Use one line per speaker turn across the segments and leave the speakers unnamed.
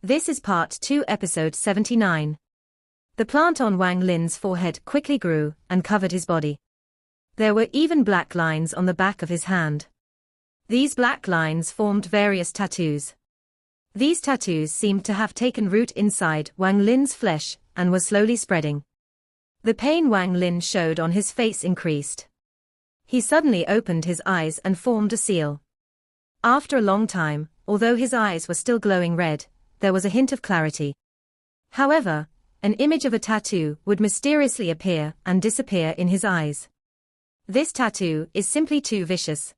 This is Part 2, Episode 79. The plant on Wang Lin's forehead quickly grew and covered his body. There were even black lines on the back of his hand. These black lines formed various tattoos. These tattoos seemed to have taken root inside Wang Lin's flesh and were slowly spreading. The pain Wang Lin showed on his face increased. He suddenly opened his eyes and formed a seal. After a long time, although his eyes were still glowing red, there was a hint of clarity. However, an image of a tattoo would mysteriously appear and disappear in his eyes. This tattoo is simply too vicious.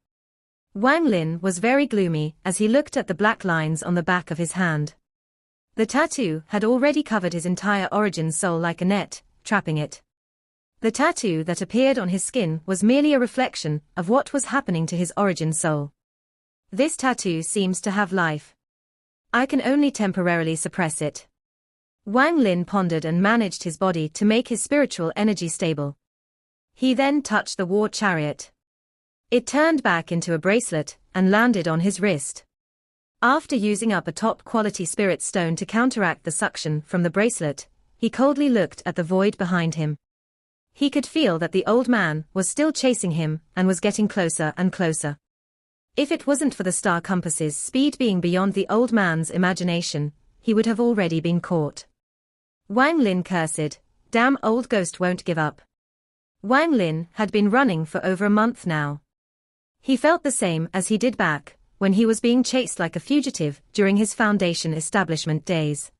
Wang Lin was very gloomy as he looked at the black lines on the back of his hand. The tattoo had already covered his entire origin soul like a net, trapping it. The tattoo that appeared on his skin was merely a reflection of what was happening to his origin soul. This tattoo seems to have life. I can only temporarily suppress it. Wang Lin pondered and managed his body to make his spiritual energy stable. He then touched the war chariot. It turned back into a bracelet and landed on his wrist. After using up a top-quality spirit stone to counteract the suction from the bracelet, he coldly looked at the void behind him. He could feel that the old man was still chasing him and was getting closer and closer. If it wasn't for the star compass's speed being beyond the old man's imagination, he would have already been caught. Wang Lin cursed, "Damn old ghost won't give up." Wang Lin had been running for over a month now. He felt the same as he did back when he was being chased like a fugitive during his Foundation establishment days.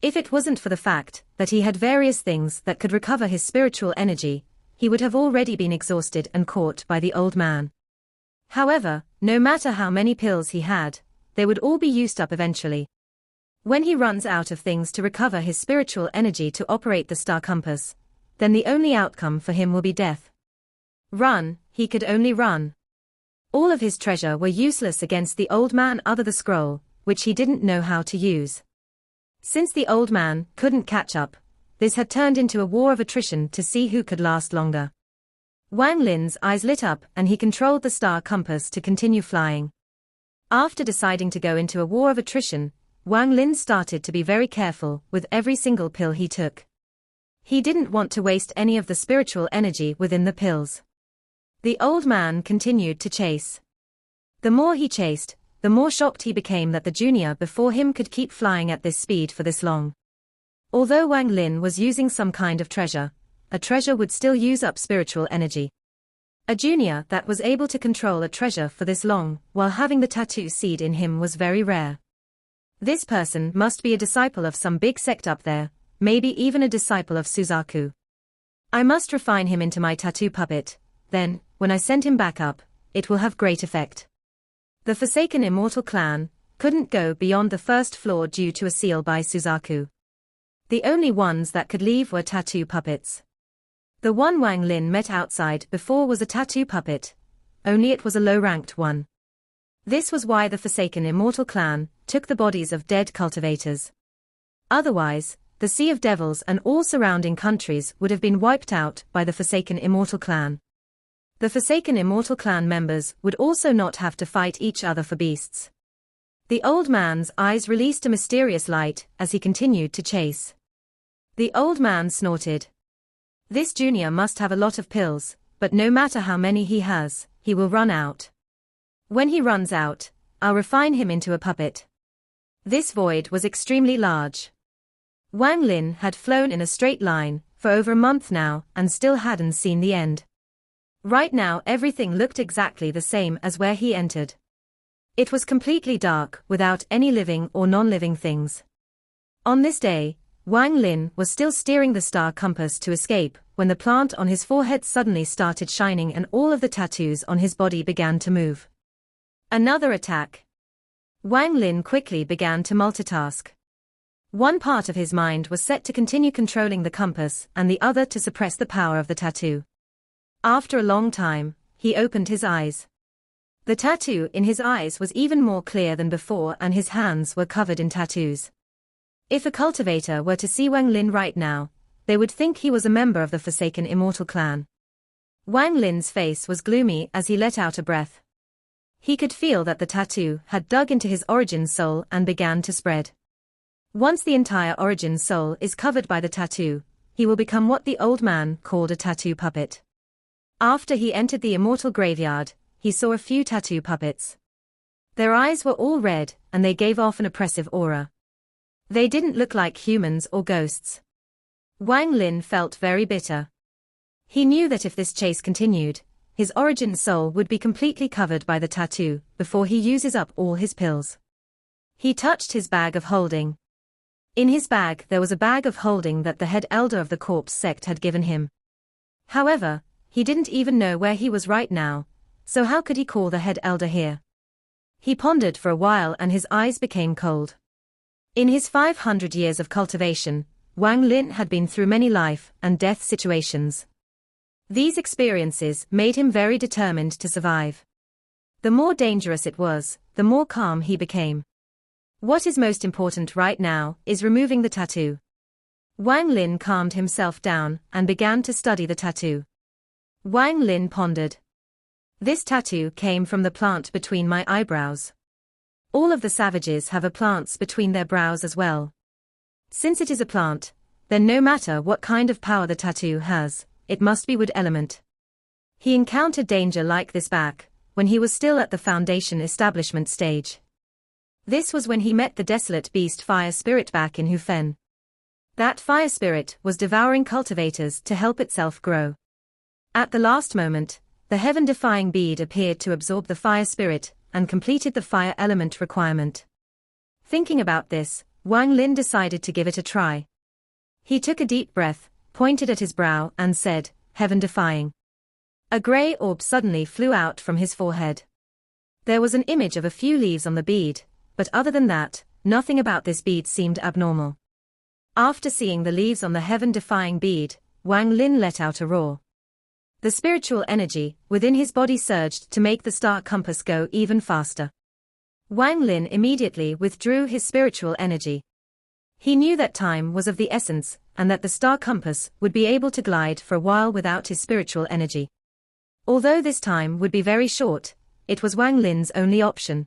If it wasn't for the fact that he had various things that could recover his spiritual energy, he would have already been exhausted and caught by the old man. However, no matter how many pills he had, they would all be used up eventually. When he runs out of things to recover his spiritual energy to operate the star compass, then the only outcome for him will be death. Run, he could only run. All of his treasure were useless against the old man other the scroll, which he didn't know how to use. Since the old man couldn't catch up, this had turned into a war of attrition to see who could last longer. Wang Lin's eyes lit up and he controlled the star compass to continue flying. After deciding to go into a war of attrition, Wang Lin started to be very careful with every single pill he took. He didn't want to waste any of the spiritual energy within the pills. The old man continued to chase. The more he chased, the more shocked he became that the junior before him could keep flying at this speed for this long. Although Wang Lin was using some kind of treasure, a treasure would still use up spiritual energy. A junior that was able to control a treasure for this long while having the tattoo seed in him was very rare. This person must be a disciple of some big sect up there, maybe even a disciple of Suzaku. I must refine him into my tattoo puppet, then, when I send him back up, it will have great effect. The Forsaken Immortal clan couldn't go beyond the first floor due to a seal by Suzaku. The only ones that could leave were tattoo puppets. The one Wang Lin met outside before was a tattoo puppet, only it was a low-ranked one. This was why the Forsaken Immortal clan took the bodies of dead cultivators. Otherwise, the Sea of Devils and all surrounding countries would have been wiped out by the Forsaken Immortal clan. The Forsaken Immortal clan members would also not have to fight each other for beasts. The old man's eyes released a mysterious light as he continued to chase. The old man snorted. This junior must have a lot of pills, but no matter how many he has, he will run out. When he runs out, I'll refine him into a puppet. This void was extremely large. Wang Lin had flown in a straight line for over a month now and still hadn't seen the end. Right now everything looked exactly the same as where he entered. It was completely dark without any living or non-living things. On this day, Wang Lin was still steering the star compass to escape when the plant on his forehead suddenly started shining and all of the tattoos on his body began to move. Another attack. Wang Lin quickly began to multitask. One part of his mind was set to continue controlling the compass and the other to suppress the power of the tattoo. After a long time, he opened his eyes. The tattoo in his eyes was even more clear than before and his hands were covered in tattoos. If a cultivator were to see Wang Lin right now, they would think he was a member of the Forsaken Immortal clan. Wang Lin's face was gloomy as he let out a breath. He could feel that the tattoo had dug into his origin soul and began to spread. Once the entire origin soul is covered by the tattoo, he will become what the old man called a tattoo puppet. After he entered the immortal graveyard, he saw a few tattoo puppets. Their eyes were all red, and they gave off an oppressive aura. They didn't look like humans or ghosts. Wang Lin felt very bitter. He knew that if this chase continued, his origin soul would be completely covered by the tattoo before he uses up all his pills. He touched his bag of holding. In his bag there was a bag of holding that the head elder of the corpse sect had given him. However, he didn't even know where he was right now, so how could he call the head elder here? He pondered for a while and his eyes became cold. In his 500 years of cultivation, Wang Lin had been through many life and death situations. These experiences made him very determined to survive. The more dangerous it was, the more calm he became. What is most important right now is removing the tattoo. Wang Lin calmed himself down and began to study the tattoo. Wang Lin pondered. This tattoo came from the plant between my eyebrows. All of the savages have a plants between their brows as well. Since it is a plant, then no matter what kind of power the tattoo has, it must be wood element. He encountered danger like this back when he was still at the foundation establishment stage. This was when he met the desolate beast fire spirit back in Hufen. That fire spirit was devouring cultivators to help itself grow. At the last moment, the heaven-defying bead appeared to absorb the fire spirit and completed the fire element requirement. Thinking about this, Wang Lin decided to give it a try. He took a deep breath, pointed at his brow and said, "Heaven-defying." A grey orb suddenly flew out from his forehead. There was an image of a few leaves on the bead, but other than that, nothing about this bead seemed abnormal. After seeing the leaves on the heaven-defying bead, Wang Lin let out a roar. The spiritual energy within his body surged to make the star compass go even faster. Wang Lin immediately withdrew his spiritual energy. He knew that time was of the essence, and that the star compass would be able to glide for a while without his spiritual energy. Although this time would be very short, it was Wang Lin's only option.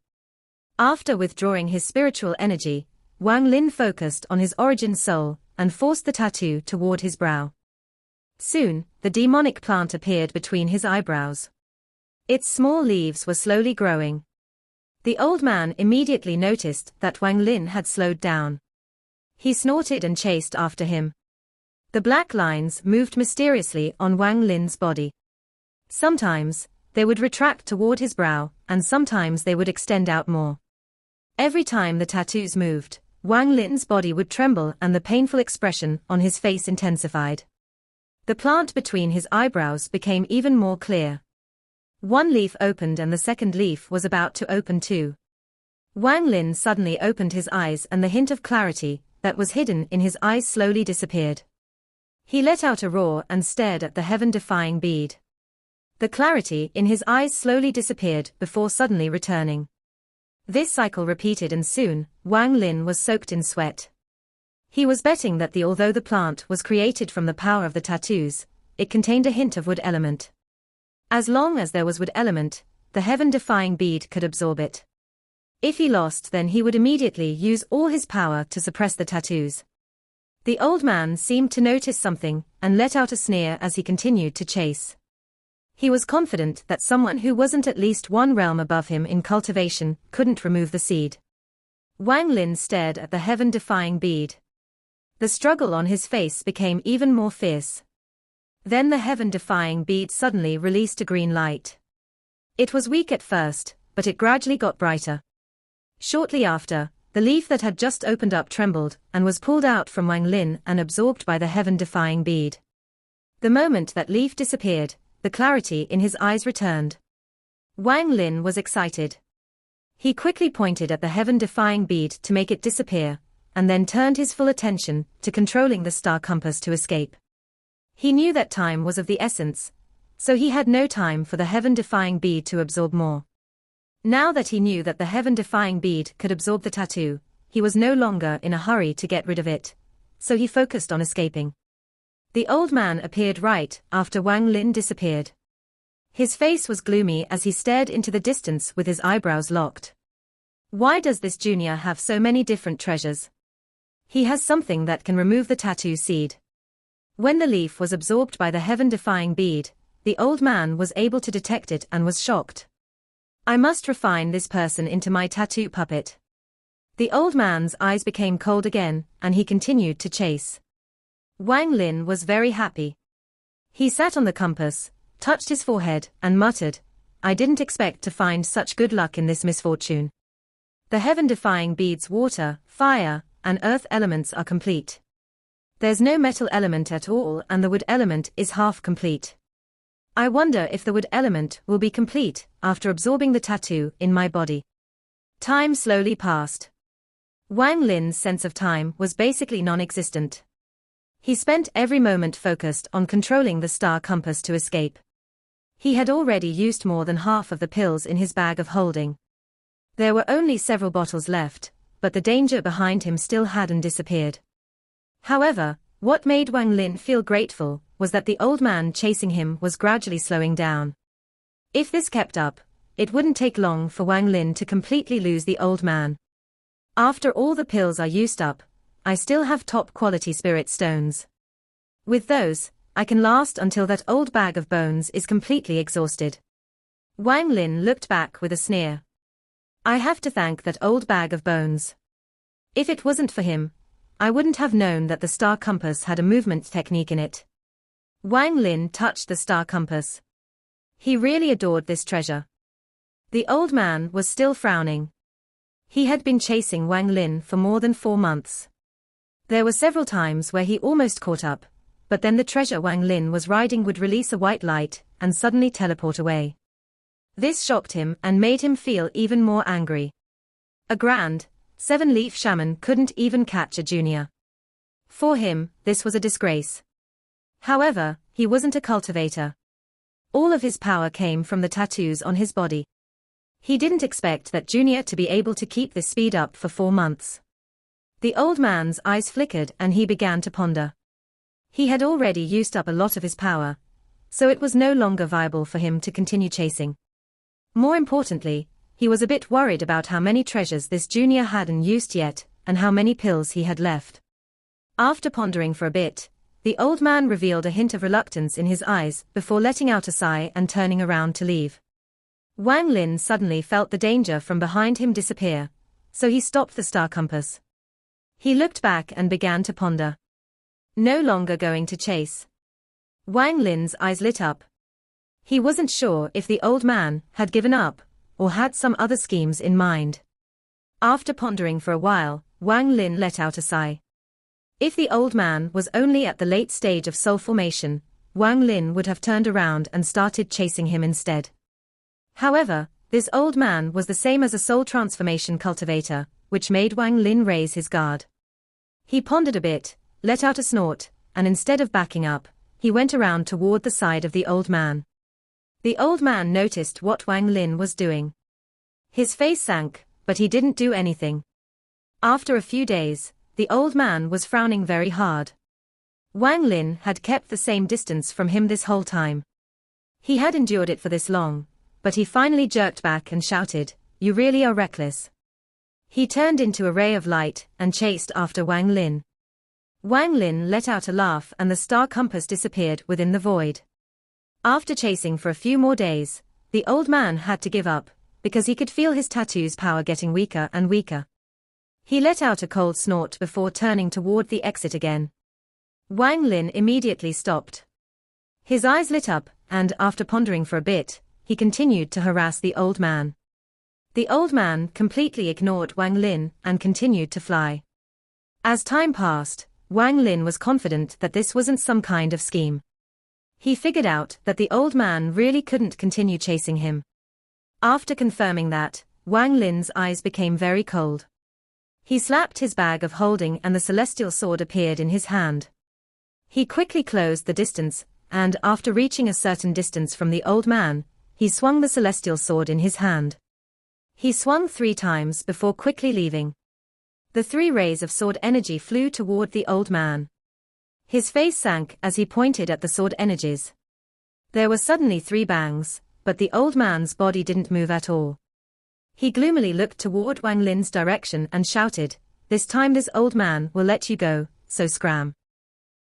After withdrawing his spiritual energy, Wang Lin focused on his origin soul and forced the tattoo toward his brow. Soon, the demonic plant appeared between his eyebrows. Its small leaves were slowly growing. The old man immediately noticed that Wang Lin had slowed down. He snorted and chased after him. The black lines moved mysteriously on Wang Lin's body. Sometimes, they would retract toward his brow, and sometimes they would extend out more. Every time the tattoos moved, Wang Lin's body would tremble and the painful expression on his face intensified. The plant between his eyebrows became even more clear. One leaf opened and the second leaf was about to open too. Wang Lin suddenly opened his eyes and the hint of clarity that was hidden in his eyes slowly disappeared. He let out a roar and stared at the heaven-defying bead. The clarity in his eyes slowly disappeared before suddenly returning. This cycle repeated and soon, Wang Lin was soaked in sweat. He was betting that although the plant was created from the power of the tattoos, it contained a hint of wood element. As long as there was wood element, the heaven-defying bead could absorb it. If he lost, then he would immediately use all his power to suppress the tattoos. The old man seemed to notice something and let out a sneer as he continued to chase. He was confident that someone who wasn't at least one realm above him in cultivation couldn't remove the seed. Wang Lin stared at the heaven-defying bead. The struggle on his face became even more fierce. Then the heaven-defying bead suddenly released a green light. It was weak at first, but it gradually got brighter. Shortly after, the leaf that had just opened up trembled and was pulled out from Wang Lin and absorbed by the heaven-defying bead. The moment that leaf disappeared, the clarity in his eyes returned. Wang Lin was excited. He quickly pointed at the heaven-defying bead to make it disappear, and then turned his full attention to controlling the star compass to escape. He knew that time was of the essence, so he had no time for the heaven-defying bead to absorb more. Now that he knew that the heaven-defying bead could absorb the tattoo, he was no longer in a hurry to get rid of it, so he focused on escaping. The old man appeared right after Wang Lin disappeared. His face was gloomy as he stared into the distance with his eyebrows locked. Why does this junior have so many different treasures? He has something that can remove the tattoo seed. When the leaf was absorbed by the heaven-defying bead, the old man was able to detect it and was shocked. I must refine this person into my tattoo puppet. The old man's eyes became cold again, and he continued to chase. Wang Lin was very happy. He sat on the compass, touched his forehead, and muttered, "I didn't expect to find such good luck in this misfortune. The heaven-defying beads water, fire, and earth elements are complete. There's no metal element at all and the wood element is half complete. I wonder if the wood element will be complete after absorbing the tattoo in my body." Time slowly passed. Wang Lin's sense of time was basically non-existent. He spent every moment focused on controlling the star compass to escape. He had already used more than half of the pills in his bag of holding. There were only several bottles left, but the danger behind him still hadn't disappeared. However, what made Wang Lin feel grateful was that the old man chasing him was gradually slowing down. If this kept up, it wouldn't take long for Wang Lin to completely lose the old man. After all the pills are used up, I still have top-quality spirit stones. With those, I can last until that old bag of bones is completely exhausted. Wang Lin looked back with a sneer. I have to thank that old bag of bones. If it wasn't for him, I wouldn't have known that the star compass had a movement technique in it. Wang Lin touched the star compass. He really adored this treasure. The old man was still frowning. He had been chasing Wang Lin for more than 4 months. There were several times where he almost caught up, but then the treasure Wang Lin was riding would release a white light and suddenly teleport away. This shocked him and made him feel even more angry. A grand, 7-leaf shaman couldn't even catch a junior. For him, this was a disgrace. However, he wasn't a cultivator. All of his power came from the tattoos on his body. He didn't expect that Junior to be able to keep this speed up for 4 months. The old man's eyes flickered and he began to ponder. He had already used up a lot of his power, so it was no longer viable for him to continue chasing. More importantly, he was a bit worried about how many treasures this Junior hadn't used yet, and how many pills he had left. After pondering for a bit, the old man revealed a hint of reluctance in his eyes before letting out a sigh and turning around to leave. Wang Lin suddenly felt the danger from behind him disappear, so he stopped the star compass. He looked back and began to ponder. No longer going to chase. Wang Lin's eyes lit up. He wasn't sure if the old man had given up, or had some other schemes in mind. After pondering for a while, Wang Lin let out a sigh. If the old man was only at the late stage of soul formation, Wang Lin would have turned around and started chasing him instead. However, this old man was the same as a soul transformation cultivator, which made Wang Lin raise his guard. He pondered a bit, let out a snort, and instead of backing up, he went around toward the side of the old man. The old man noticed what Wang Lin was doing. His face sank, but he didn't do anything. After a few days, the old man was frowning very hard. Wang Lin had kept the same distance from him this whole time. He had endured it for this long, but he finally jerked back and shouted, "You really are reckless." He turned into a ray of light and chased after Wang Lin. Wang Lin let out a laugh and the star compass disappeared within the void. After chasing for a few more days, the old man had to give up, because he could feel his tattoo's power getting weaker and weaker. He let out a cold snort before turning toward the exit again. Wang Lin immediately stopped. His eyes lit up, and after pondering for a bit, he continued to harass the old man. The old man completely ignored Wang Lin and continued to fly. As time passed, Wang Lin was confident that this wasn't some kind of scheme. He figured out that the old man really couldn't continue chasing him. After confirming that, Wang Lin's eyes became very cold. He slapped his bag of holding and the celestial sword appeared in his hand. He quickly closed the distance, and after reaching a certain distance from the old man, he swung the celestial sword in his hand. He swung 3 times before quickly leaving. The 3 rays of sword energy flew toward the old man. His face sank as he pointed at the sword energies. There were suddenly 3 bangs, but the old man's body didn't move at all. He gloomily looked toward Wang Lin's direction and shouted, this time this old man will let you go, so scram.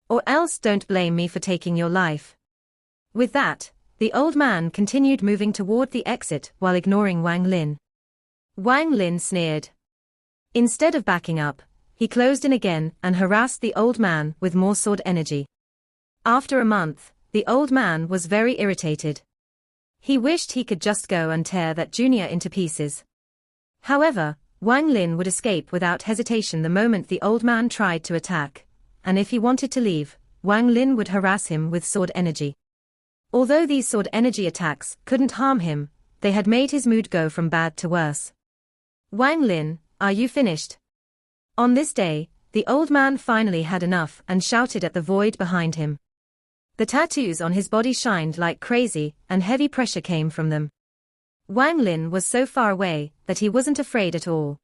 Or else don't blame me for taking your life. With that, the old man continued moving toward the exit while ignoring Wang Lin. Wang Lin sneered. Instead of backing up, he closed in again and harassed the old man with more sword energy. After a month, the old man was very irritated. He wished he could just go and tear that junior into pieces. However, Wang Lin would escape without hesitation the moment the old man tried to attack, and if he wanted to leave, Wang Lin would harass him with sword energy. Although these sword energy attacks couldn't harm him, they had made his mood go from bad to worse. Wang Lin, are you finished? On this day, the old man finally had enough and shouted at the void behind him. The tattoos on his body shined like crazy, and heavy pressure came from them. Wang Lin was so far away that he wasn't afraid at all.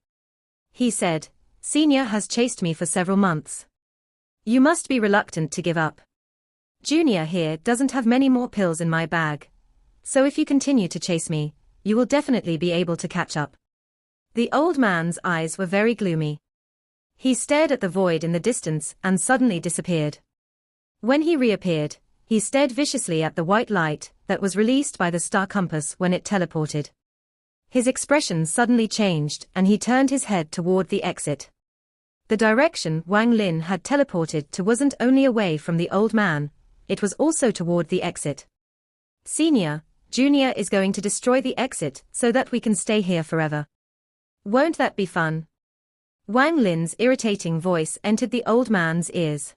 He said, "Senior has chased me for several months. You must be reluctant to give up. Junior here doesn't have many more pills in my bag, so if you continue to chase me, you will definitely be able to catch up." The old man's eyes were very gloomy. He stared at the void in the distance and suddenly disappeared. When he reappeared, he stared viciously at the white light that was released by the star compass when it teleported. His expression suddenly changed and he turned his head toward the exit. The direction Wang Lin had teleported to wasn't only away from the old man, it was also toward the exit. "Senior, Junior is going to destroy the exit so that we can stay here forever. Won't that be fun?" Wang Lin's irritating voice entered the old man's ears.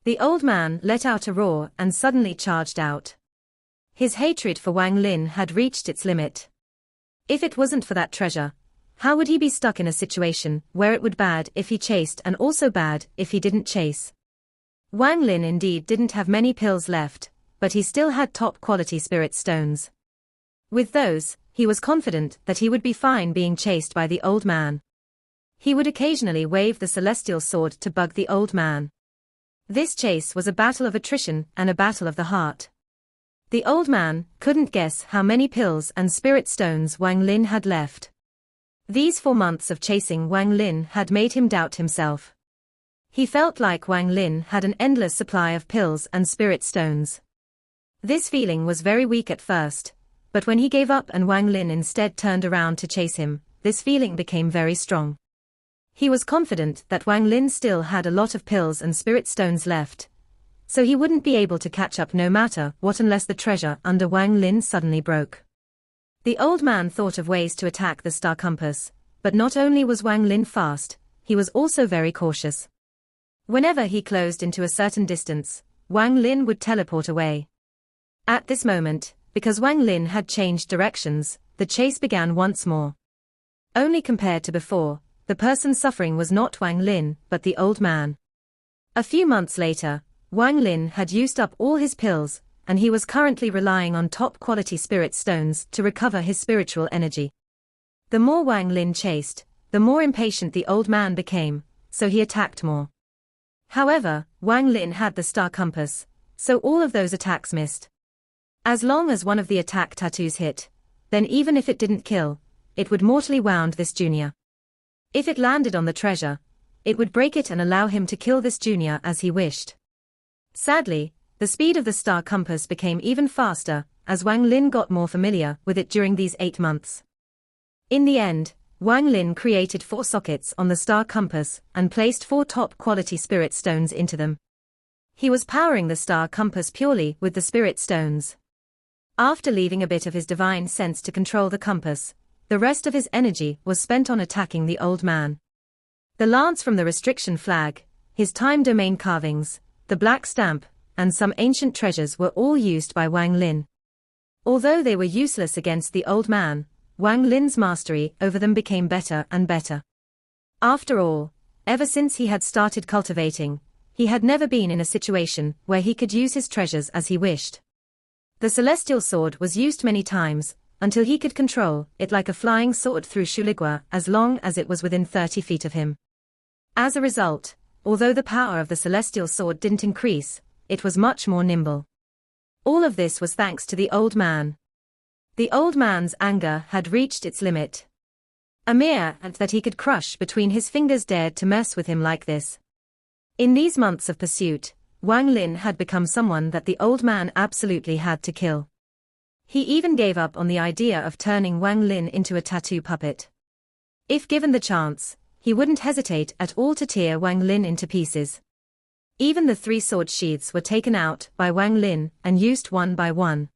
The old man let out a roar and suddenly charged out. His hatred for Wang Lin had reached its limit. If it wasn't for that treasure, how would he be stuck in a situation where it would bad if he chased and also bad if he didn't chase? Wang Lin indeed didn't have many pills left, but he still had top-quality spirit stones. With those, he was confident that he would be fine being chased by the old man. He would occasionally wave the celestial sword to bug the old man. This chase was a battle of attrition and a battle of the heart. The old man couldn't guess how many pills and spirit stones Wang Lin had left. These 4 months of chasing Wang Lin had made him doubt himself. He felt like Wang Lin had an endless supply of pills and spirit stones. This feeling was very weak at first, but when he gave up and Wang Lin instead turned around to chase him, this feeling became very strong. He was confident that Wang Lin still had a lot of pills and spirit stones left, so he wouldn't be able to catch up no matter what unless the treasure under Wang Lin suddenly broke. The old man thought of ways to attack the star compass, but not only was Wang Lin fast, he was also very cautious. Whenever he closed into a certain distance, Wang Lin would teleport away. At this moment, because Wang Lin had changed directions, the chase began once more. Only compared to before, the person suffering was not Wang Lin, but the old man. A few months later, Wang Lin had used up all his pills, and he was currently relying on top-quality spirit stones to recover his spiritual energy. The more Wang Lin chased, the more impatient the old man became, so he attacked more. However, Wang Lin had the star compass, so all of those attacks missed. As long as one of the attack tattoos hit, then even if it didn't kill, it would mortally wound this junior. If it landed on the treasure, it would break it and allow him to kill this junior as he wished. Sadly, the speed of the star compass became even faster, as Wang Lin got more familiar with it during these 8 months. In the end, Wang Lin created 4 sockets on the star compass and placed 4 top-quality spirit stones into them. He was powering the star compass purely with the spirit stones. After leaving a bit of his divine sense to control the compass, the rest of his energy was spent on attacking the old man. The lance from the restriction flag, his time domain carvings, the black stamp, and some ancient treasures were all used by Wang Lin. Although they were useless against the old man, Wang Lin's mastery over them became better and better. After all, ever since he had started cultivating, he had never been in a situation where he could use his treasures as he wished. The celestial sword was used many times, until he could control it like a flying sword through Shuligua as long as it was within 30 feet of him. As a result, although the power of the celestial sword didn't increase, it was much more nimble. All of this was thanks to the old man. The old man's anger had reached its limit. A mere ant that he could crush between his fingers dared to mess with him like this. In these months of pursuit, Wang Lin had become someone that the old man absolutely had to kill. He even gave up on the idea of turning Wang Lin into a tattoo puppet. If given the chance, he wouldn't hesitate at all to tear Wang Lin into pieces. Even the 3 sword sheaths were taken out by Wang Lin and used one by one.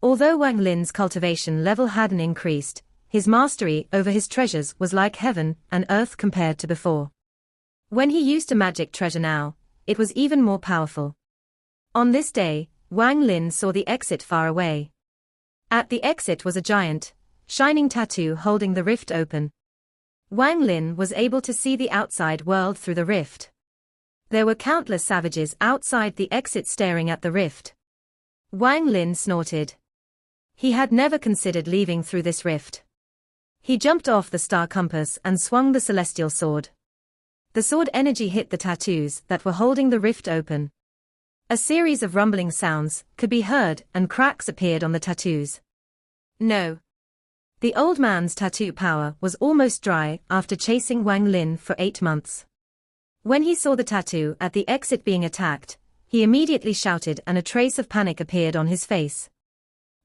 Although Wang Lin's cultivation level hadn't increased, his mastery over his treasures was like heaven and earth compared to before. When he used a magic treasure now, it was even more powerful. On this day, Wang Lin saw the exit far away. At the exit was a giant, shining tattoo holding the rift open. Wang Lin was able to see the outside world through the rift. There were countless savages outside the exit staring at the rift. Wang Lin snorted. He had never considered leaving through this rift. He jumped off the star compass and swung the celestial sword. The sword energy hit the tattoos that were holding the rift open. A series of rumbling sounds could be heard and cracks appeared on the tattoos. No. The old man's tattoo power was almost dry after chasing Wang Lin for 8 months. When he saw the tattoo at the exit being attacked, he immediately shouted and a trace of panic appeared on his face.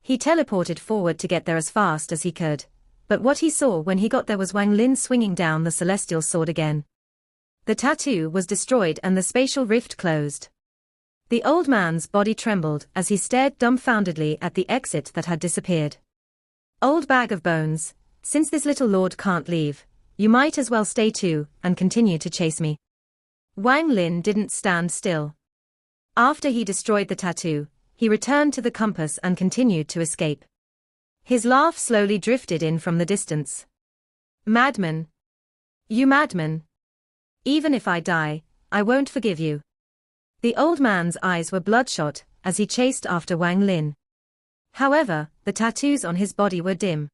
He teleported forward to get there as fast as he could, but what he saw when he got there was Wang Lin swinging down the celestial sword again. The tattoo was destroyed and the spatial rift closed. The old man's body trembled as he stared dumbfoundedly at the exit that had disappeared. Old bag of bones, since this little lord can't leave, you might as well stay too and continue to chase me. Wang Lin didn't stand still. After he destroyed the tattoo, he returned to the compass and continued to escape. His laugh slowly drifted in from the distance. Madman! You madman! Even if I die, I won't forgive you. The old man's eyes were bloodshot as he chased after Wang Lin. However, the tattoos on his body were dim.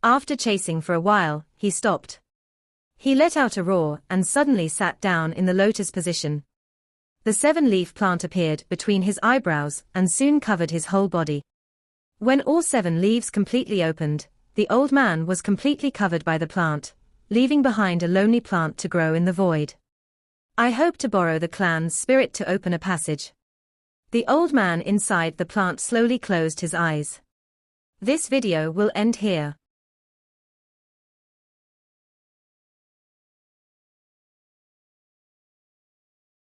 After chasing for a while, he stopped. He let out a roar and suddenly sat down in the lotus position. The 7-leaf plant appeared between his eyebrows and soon covered his whole body. When all 7 leaves completely opened, the old man was completely covered by the plant, leaving behind a lonely plant to grow in the void. I hope to borrow the clan's spirit to open a passage. The old man inside the plant slowly closed his eyes. This video will end here.